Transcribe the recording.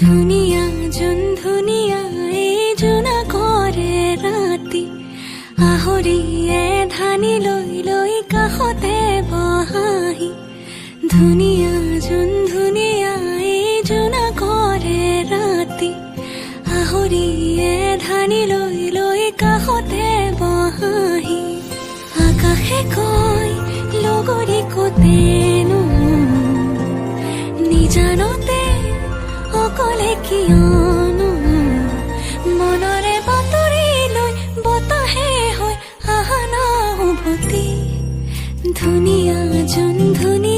ধুনীয়া যোন ধুনীয়া এই জোনা কৰে ৰাতি আহৰিয়ে ধানি লৈ লৈ কাষতে বহাহি ধুনীয়া যোন ধুনীয়া এই জোনা কৰে ৰাতি আহৰিয়ে ধানি লৈ লৈ কাষতে বহাহি আকাশে কয় লগৰী কোতেনো নিজানতে অকলে কিয়নো মনৰে বাতৰি লৈ বতাহে হৈ আহা না উভতি ধুনীয়া যোন ধুনীয়া